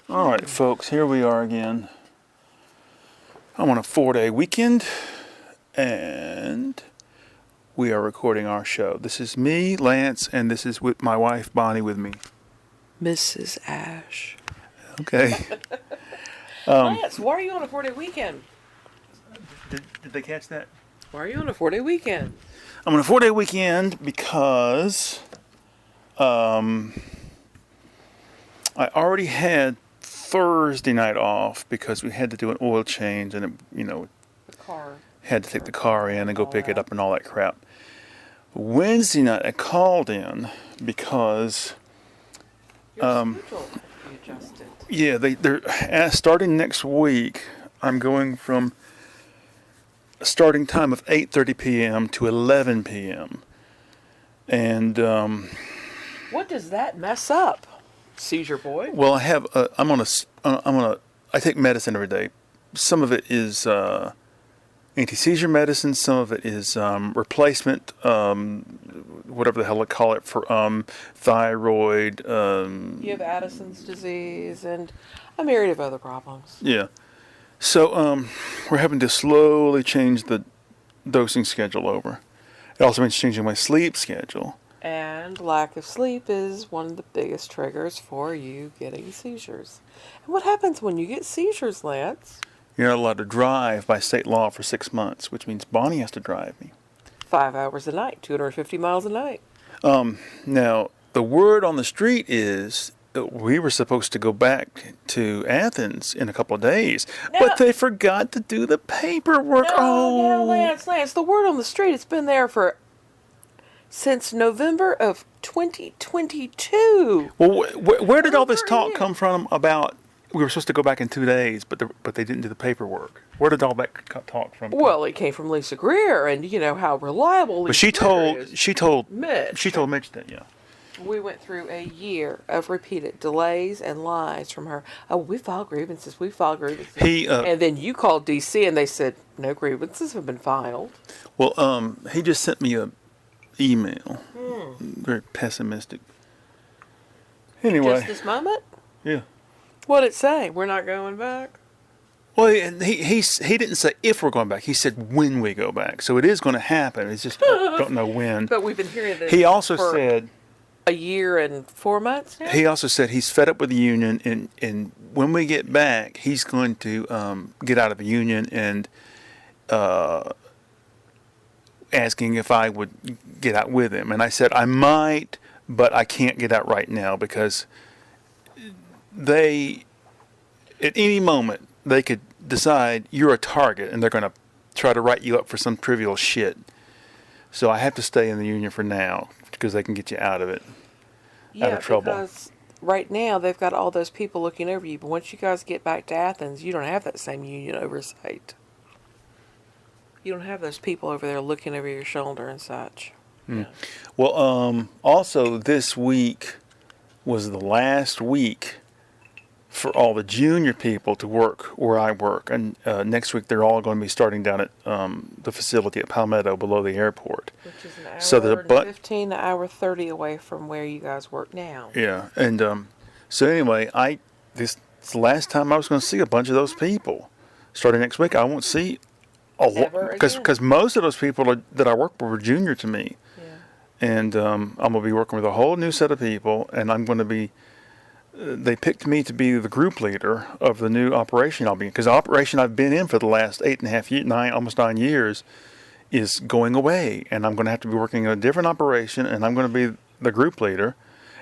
All right, folks, here we are again. I'm on a 4-day weekend, and we are recording our show. This is me, Lance, and this is with my wife, Bonnie, with me. Mrs. Ash. Okay. Lance, why are you on a 4-day weekend? Did they catch that? Why are you on a 4-day weekend? I'm on a 4-day weekend because I already had Thursday night off because we had to do an oil change, and The car. had to take the car in and go pick it up and all that crap. Wednesday night I called in because Your schedule had to be adjusted. yeah, they're starting next week. I'm going from a starting time of 8:30 p.m. to 11 p.m. And What does that mess up? Seizure boy? well, I take medicine every day. Some of it is anti-seizure medicine. Some of it is replacement, whatever the hell they call it, for thyroid. You have Addison's disease and a myriad of other problems. Yeah. So we're having to slowly change the dosing schedule over. It also means changing my sleep schedule. And lack of sleep is one of the biggest triggers for you getting seizures. And what happens when you get seizures, Lance? You're not allowed to drive by state law for 6 months, which means Bonnie has to drive me. 5 hours a night, 250 miles a night. Now, the word on the street is that we were supposed to go back to Athens in a couple of days, but they forgot to do the paperwork. No, Lance, the word on the street, it's been there since November of 2022. Well, where did all this Over a talk year. come from about we were supposed to go back in 2 days, but they didn't do the paperwork? Where did all that talk from? Well, it came from Lisa Greer, and you know how reliable Lisa But she Greer is. told Mitch. that, yeah. We went through a year of repeated delays and lies from her. Oh, we filed grievances. And then you called DC, and they said, no grievances have been filed. Well, he just sent me a email. Very pessimistic. Anyway, Just this moment? yeah. What'd it say? We're not going back? Well, he didn't say if we're going back. He said when we go back. So it is going to happen. It's just don't know when. But we've been hearing this He also for said a year and 4 months now? he's fed up with the union, and when we get back, he's going to get out of the union and asking if I would get out with him. And I said I might, but I can't get out right now because they, at any moment, they could decide you're a target and they're going to try to write you up for some trivial shit. So I have to stay in the union for now because they can get you out of it, out of trouble. Because right now they've got all those people looking over you, but once you guys get back to Athens, you don't have that same union oversight. You don't have those people over there looking over your shoulder and such. Yeah. Well, also this week was the last week for all the junior people to work where I work, and next week they're all going to be starting down at the facility at Palmetto below the airport. Which is an hour So the and 15, an hour 30 away from where you guys work now. Yeah, and so anyway, this is the last time I was going to see a bunch of those people. Starting next week, I won't see a lot Ever again. because most of those people that I work with were junior to me, Yeah. and I'm going to be working with a whole new set of people, and I'm going to be. They picked me to be the group leader of the new operation I'll be in, because the operation I've been in for the last 8.5 years, almost 9 years, is going away, and I'm going to have to be working in a different operation, and I'm going to be the group leader,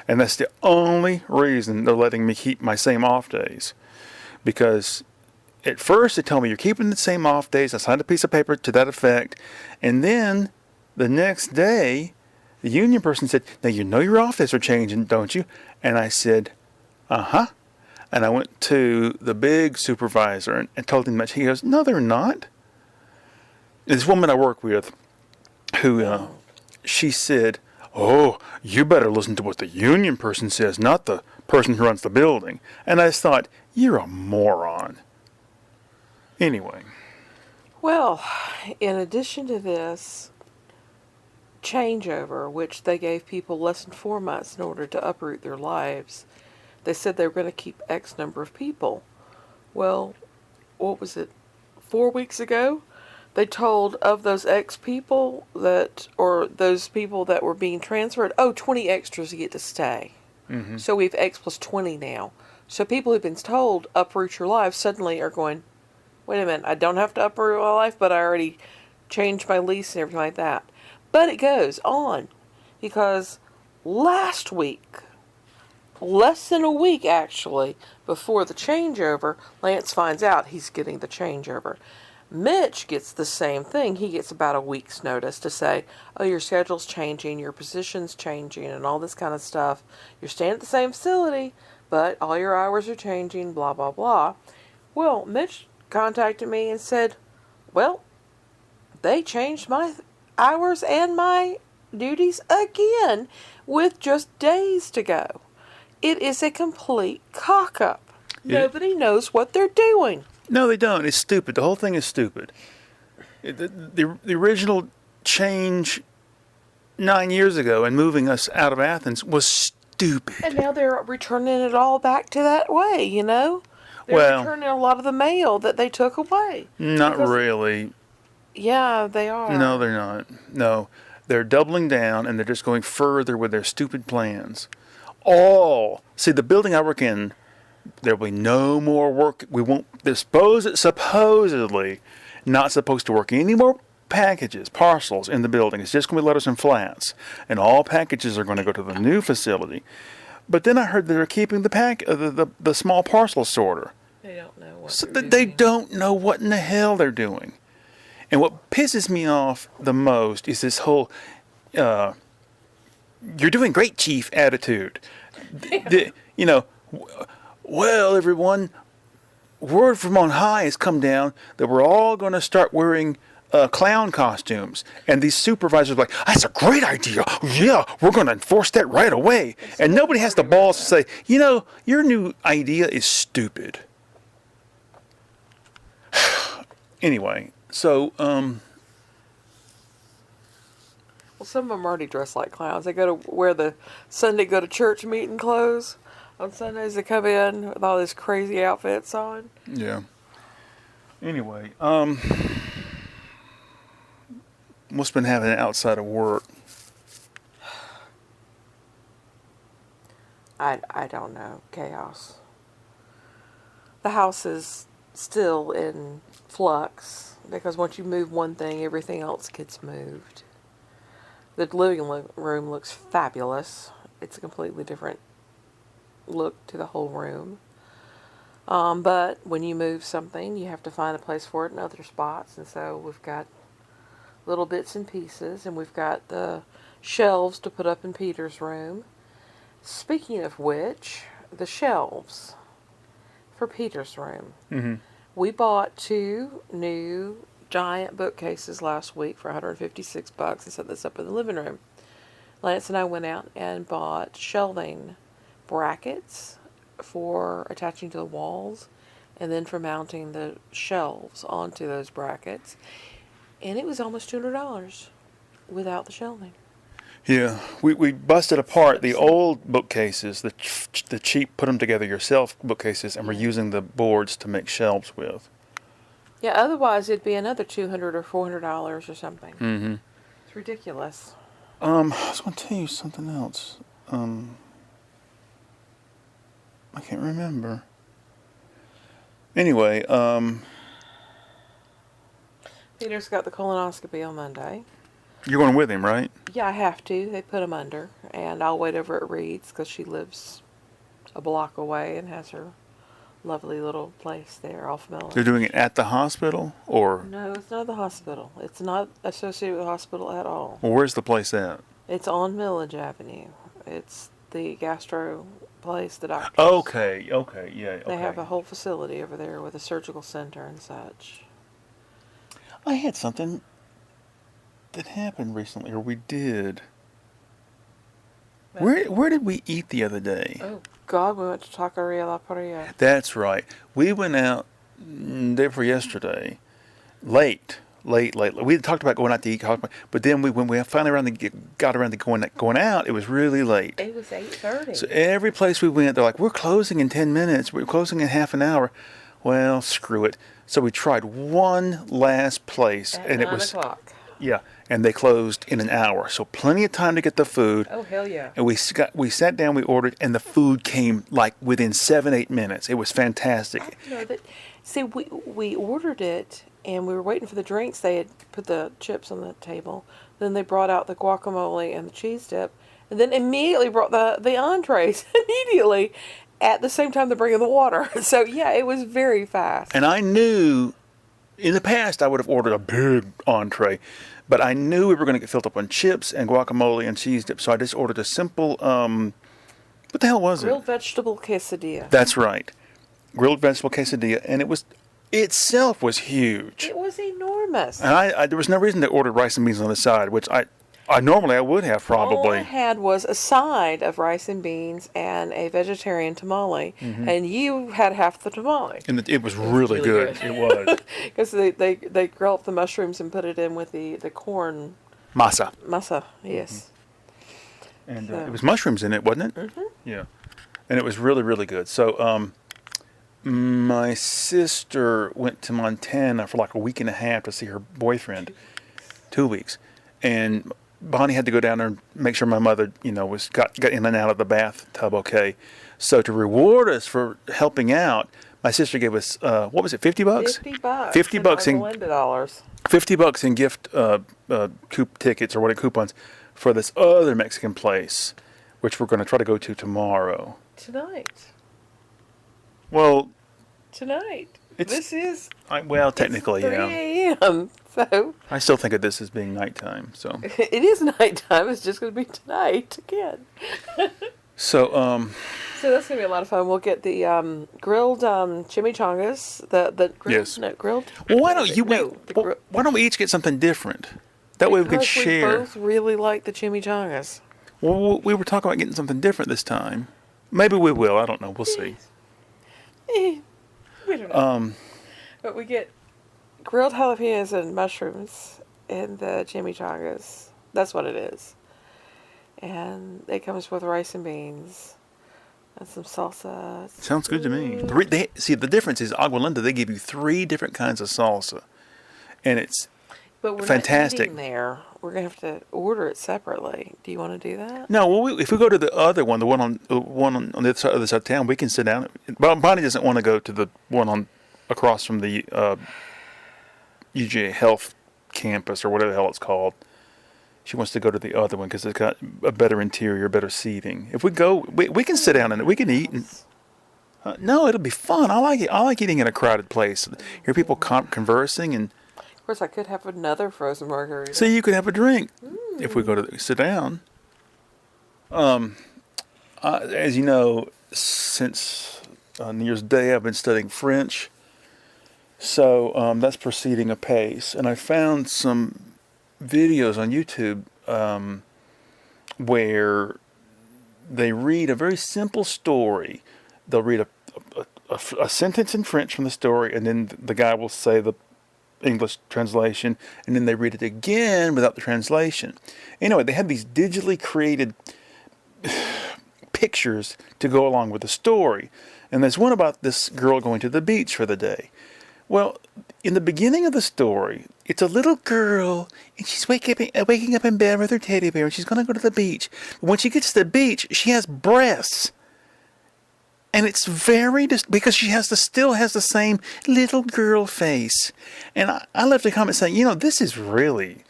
and that's the only reason they're letting me keep my same off days, because at first they tell me you're keeping the same off days. I signed a piece of paper to that effect, and then the next day, the union person said, "Now you know your off days are changing, don't you?" And I said, "Uh-huh." And I went to the big supervisor and told him that. He goes, "No, they're not." This woman I work with, who she said, "Oh, you better listen to what the union person says, not the person who runs the building." And I just thought, you're a moron. Anyway. Well, in addition to this changeover, which they gave people less than 4 months in order to uproot their lives, they said they were going to keep X number of people. Well, what was it, 4 weeks ago? They told of those X people that, or those people that were being transferred, 20 extras get to stay. Mm-hmm. So we have X plus 20 now. So people who've been told uproot your life suddenly are going, wait a minute, I don't have to uproot my life, but I already changed my lease and everything like that. But it goes on, because last week, less than a week actually, before the changeover, Lance finds out he's getting the changeover. Mitch gets the same thing. He gets about a week's notice to say, oh, your schedule's changing, your position's changing, and all this kind of stuff. You're staying at the same facility, but all your hours are changing, blah, blah, blah. Well, Mitch contacted me and said, well, they changed my hours and my duties again with just days to go. It is a complete cock-up. Nobody knows what they're doing. No, they don't. It's stupid. The whole thing is stupid. The original change 9 years ago and moving us out of Athens was stupid. And now they're returning it all back to that way, you know? They're returning a lot of the mail that they took away. Not really. Yeah, they are. No, they're not. No. They're doubling down and they're just going further with their stupid plans. See, the building I work in, there will be no more work. We won't supposedly not supposed to work any more parcels in the building. It's just going to be letters and flats. And all packages are going to go to the new facility. But then I heard that they're keeping the small parcel sorter. They don't know what So they're they doing. don't know what in the hell they're doing. And what pisses me off the most is this whole, you're doing great, Chief attitude. Well, everyone, word from on high has come down that we're all going to start wearing clown costumes. And these supervisors are like, that's a great idea. Yeah, we're going to enforce that right away. And nobody has the balls to say, your new idea is stupid. Anyway, so, Well, some of them already dress like clowns. They go to wear the Sunday go to church meeting clothes. On Sundays they come in with all these crazy outfits on. yeah. Anyway, what's been happening outside of work? I don't know. Chaos. The house is still in flux because once you move one thing, everything else gets moved. The living room looks fabulous. It's a completely different look to the whole room. But when you move something, you have to find a place for it in other spots. And so we've got little bits and pieces, and we've got the shelves to put up in Peter's room. Speaking of which, the shelves for Peter's room. Mm-hmm. We bought 2 new giant bookcases last week for $156 and set this up in the living room. Lance and I went out and bought shelving brackets for attaching to the walls and then for mounting the shelves onto those brackets. And it was almost $200 without the shelving. Yeah, we busted apart the old bookcases, the cheap put them together yourself bookcases, and we're using the boards to make shelves with. Yeah, otherwise it'd be another $200 or $400 or something. Mm-hmm. It's ridiculous. I was going to tell you something else. I can't remember. Anyway, Peter's got the colonoscopy on Monday. you're going with him, right? Yeah, I have to. They put him under. And I'll wait over at Reed's because she lives a block away and has her lovely little place there off Miller. They're doing it at the hospital, or No, it's not the hospital. It's not associated with the hospital at all. well, where's the place at? It's on Millage Avenue. It's the gastro place, the doctor. Okay, yeah, okay. They have a whole facility over there with a surgical center and such. I had something that happened recently, or we did. Where did we eat the other day? Oh, God, we went to Taqueria La Paria. That's right. We went out day for yesterday, late late. We had talked about going out to eat, but then when we finally got around to going out, it was really late. It was 8:30. So every place we went, they're like, "We're closing in 10 minutes. We're closing in half an hour." Well, screw it. So we tried one last place, At and 9 it was o'clock. yeah, and they closed in an hour. So plenty of time to get the food. Oh, hell yeah. And we sat down, we ordered, and the food came like within 7-8 minutes. It was fantastic. No, that. See, we ordered it, and we were waiting for the drinks. They had put the chips on the table. Then they brought out the guacamole and the cheese dip, and then immediately brought the entrees immediately. At the same time, they're bringing the water. So yeah, it was very fast. And I knew in the past I would have ordered a big entree, but I knew we were going to get filled up on chips and guacamole and cheese dip. So I just ordered a simple, what the hell was Grilled it? vegetable quesadilla. That's right. Grilled vegetable quesadilla. And itself was huge. It was enormous. And I there was no reason to order rice and beans on the side, which I normally I would have All I probably. had was a side of rice and beans and a vegetarian tamale, Mm-hmm. and you had half the tamale. And it was really really good. good. It was. Because they grill up the mushrooms and put it in with the corn Masa. masa. Yes. And So- it was mushrooms in it, wasn't it? Mm-hmm. Yeah. And it was really, really good. So my sister went to Montana for like a week and a half to see her boyfriend. 2 weeks. And Bonnie had to go down there and make sure my mother, got in and out of the bathtub okay. So to reward us for helping out, my sister gave us, what was it, $50? $50. $50 in Melinda dollars. $50 in gift tickets or what coupons for this other Mexican place, which we're going to try to go to tomorrow. Tonight. Well, This is technically, 3 yeah. a.m. So I still think of this as being nighttime. So, it is nighttime. It's just going to be tonight again. so So that's gonna be a lot of fun. We'll get the grilled chimichangas. The grilled, Yes. no, grilled. well, why don't you? No, the Well, why don't we each get something different? That way we can because share. We both really like the chimichangas. Well, we were talking about getting something different this time. Maybe we will. I don't know. We'll see. We don't know. But we get grilled jalapenos and mushrooms in the chimichangas. That's what it is. And it comes with rice and beans and some salsa. Sounds good to me. The difference is Agualinda, they give you 3 different kinds of salsa. And it's But we're fantastic. not eating there. We're gonna have to order it separately. Do you want to do that? no. Well, if we go to the other one, the one on the other side of town, we can sit down. Bonnie doesn't want to go to the one across from the UGA Health campus or whatever the hell it's called. She wants to go to the other one because it's got a better interior, better seating. If we go, we can sit down and we can eat. And, no, it'll be fun. I like it. I like eating in a crowded place. Hear people conversing, and Of course, I could have another frozen margarita. so you could have a drink if we go to sit down. As you know, since New Year's Day, I've been studying French. So that's proceeding apace, and I found some videos on YouTube where they read a very simple story. They'll read a sentence in French from the story, and then the guy will say the English translation, and then they read it again without the translation. Anyway, they had these digitally created pictures to go along with the story. And there's one about this girl going to the beach for the day. Well, in the beginning of the story, it's a little girl, and she's waking up in bed with her teddy bear, and she's going to go to the beach. But when she gets to the beach, she has breasts. And it's because she still has the same little girl face. And I left a comment saying, this is really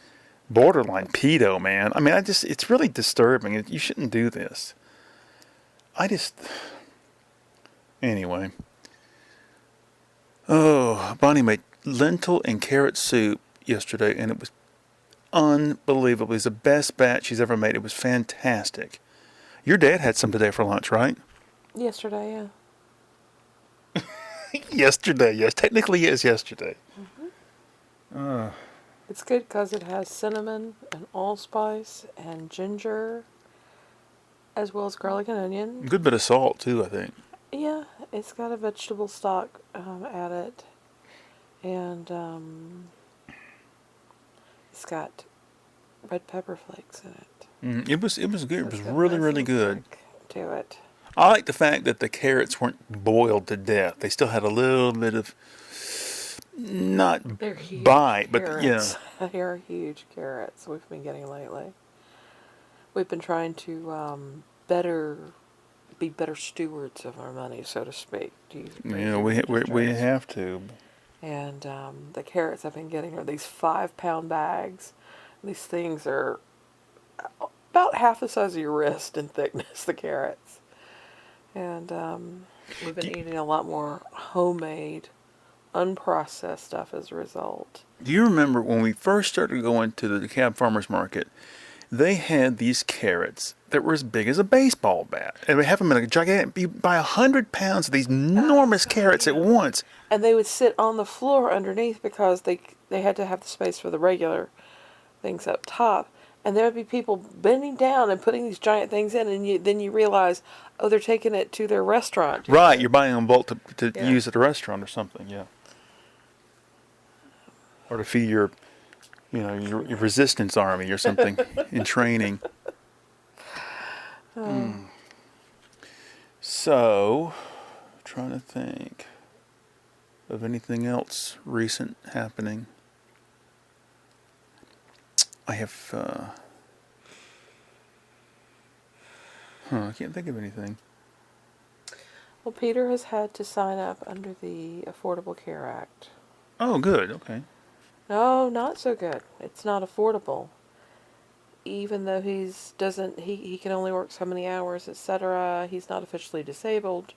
borderline pedo, man. I mean, it's really disturbing. You shouldn't do this. Anyway. Oh, Bonnie made lentil and carrot soup yesterday, and it was unbelievable. It was the best batch she's ever made. It was fantastic. Your dad had some today for lunch, right? Yesterday, yeah. Yesterday, yes. Technically, it is yesterday. It's good because it has cinnamon and allspice and ginger, as well as garlic and onion. Good bit of salt, too, I think. Yeah, it's got a vegetable stock added, and it's got red pepper flakes in it. It was good. So It it's was got a really nice really little good. kick to it. I like the fact that the carrots weren't boiled to death. They still had a little bit of not They're huge bite, but yeah. carrots. They're huge carrots we've been getting lately. We've been trying to be better stewards of our money, so to speak. To use a You phrase know, you just we used. have to. And the carrots I've been getting are these 5-pound bags. These things are about half the size of your wrist in thickness, the carrots. And we've been eating a lot more homemade, unprocessed stuff as a result. Do you remember when we first started going to the DeKalb Farmers Market? They had these carrots that were as big as a baseball bat, and we have them in a gigantic. You buy 100 pounds of these enormous carrots at once. And they would sit on the floor underneath because they had to have the space for the regular things up top. And there would be people bending down and putting these giant things in, and then you realize, oh, they're taking it to their restaurant. Right, you're buying them in bulk to Yeah. use at a restaurant or something, yeah. Or to feed your resistance army or something in training. So, trying to think of anything else recent happening. I have, I can't think of anything. Well, Peter has had to sign up under the Affordable Care Act. Oh, good, okay. No, not so good. It's not affordable. Even though he can only work so many hours, etc. He's not officially disabled.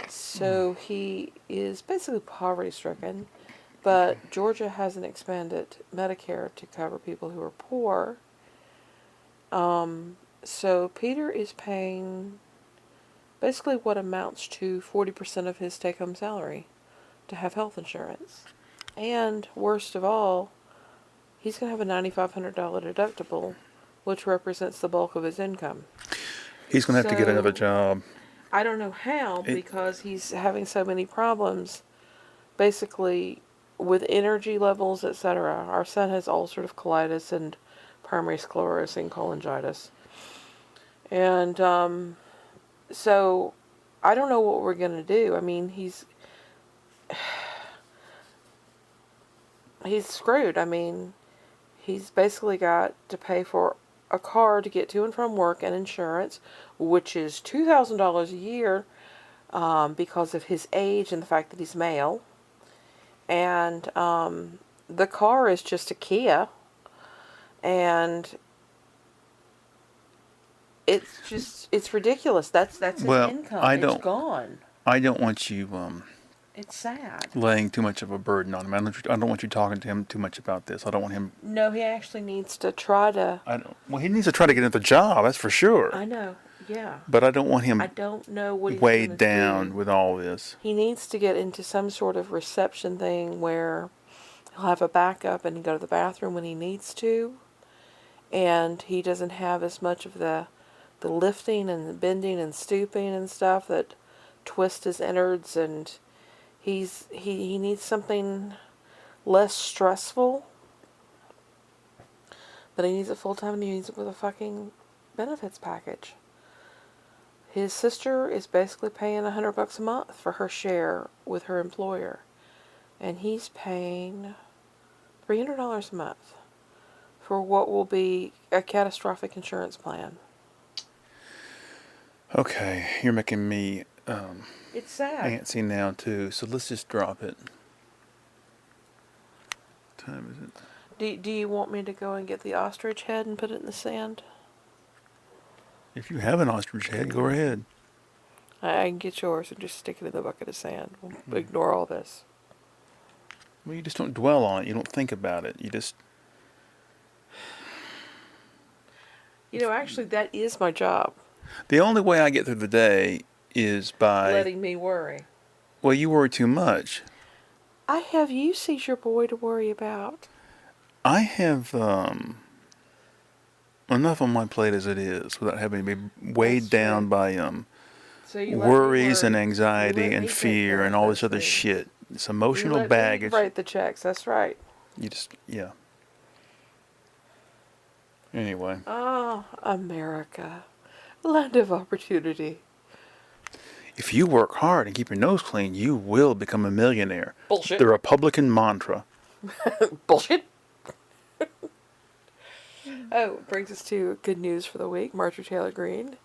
So he is basically poverty stricken. But Georgia hasn't expanded Medicare to cover people who are poor. So Peter is paying basically what amounts to 40% of his take-home salary to have health insurance. And worst of all, he's going to have a $9,500 deductible, which represents the bulk of his income. He's going to have to get another So, job. I don't know how, because he's having so many problems, basically, with energy levels, etc. Our son has ulcerative colitis and primary sclerosis and cholangitis. And so I don't know what we're going to do. I mean, he's screwed. I mean, he's basically got to pay for a car to get to and from work and insurance, which is $2,000 a year because of his age and the fact that he's male. And the car is just a Kia. And it's ridiculous. That's his income. It's gone. I don't want you It's sad. laying too much of a burden on him. I don't want you talking to him too much about this. I don't want him. No, he actually needs to try to. Well, he needs to try to get another job. That's for sure. I know. Yeah. But I don't want him. I don't know what he's weighed gonna down do. with all this. He needs to get into some sort of reception thing where he'll have a backup and go to the bathroom when he needs to, and he doesn't have as much of the lifting and the bending and stooping and stuff that twist his innards, and he needs something less stressful. But he needs it full time, and he needs it with a fucking benefits package. His sister is basically paying $100 a month for her share with her employer, and he's paying $300 a month for what will be a catastrophic insurance plan. Okay, you're making me It's sad. antsy now too. So let's just drop it. What time is it? Do you want me to go and get the ostrich head and put it in the sand? If you have an ostrich head, go ahead. I can get yours and just stick it in the bucket of sand. We'll ignore all this. Well, you just don't dwell on it. You don't think about it. You just. You know, actually, that is my job. The only way I get through the day is by letting me worry. Well, you worry too much. I have you, Seizure Boy, to worry about. I have enough on my plate as it is without having to be weighed That's down true. by So you let me worries and worry. anxiety You let and me take fear care and of all those this other things. shit. It's You emotional let baggage. me write the checks. That's right. You just, yeah. Anyway, Oh, America. Land of opportunity. if you work hard and keep your nose clean, you will become a millionaire. Bullshit. The Republican mantra. Bullshit. Oh, brings us to good news for the week. Marjorie Taylor Greene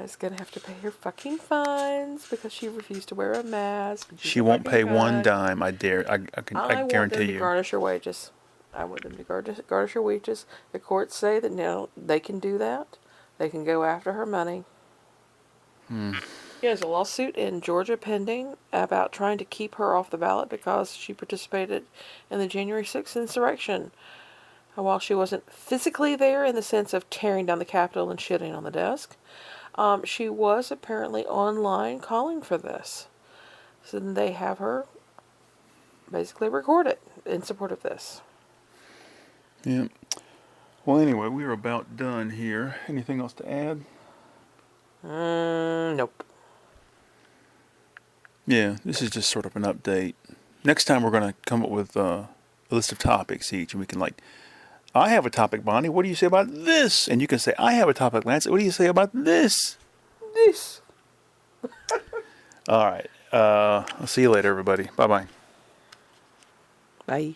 is going to have to pay her fucking fines because she refused to wear a mask. She won't pay one dime. I I want guarantee them to you. garnish her wages. I want them to garnish her wages. The courts say that now they can do that. They can go after her money. There's a lawsuit in Georgia pending about trying to keep her off the ballot because she participated in the January 6th insurrection. And while she wasn't physically there in the sense of tearing down the Capitol and shitting on the desk, she was apparently online calling for this. So then they have her basically record it in support of this. Yeah. Well, anyway, we're about done here. Anything else to add? Nope. Yeah, this is just sort of an update. Next time we're going to come up with a list of topics each, and we can I have a topic, Bonnie. What do you say about this? And you can say, I have a topic, Lance. What do you say about this? This. All right. I'll see you later, everybody. Bye-bye. Bye.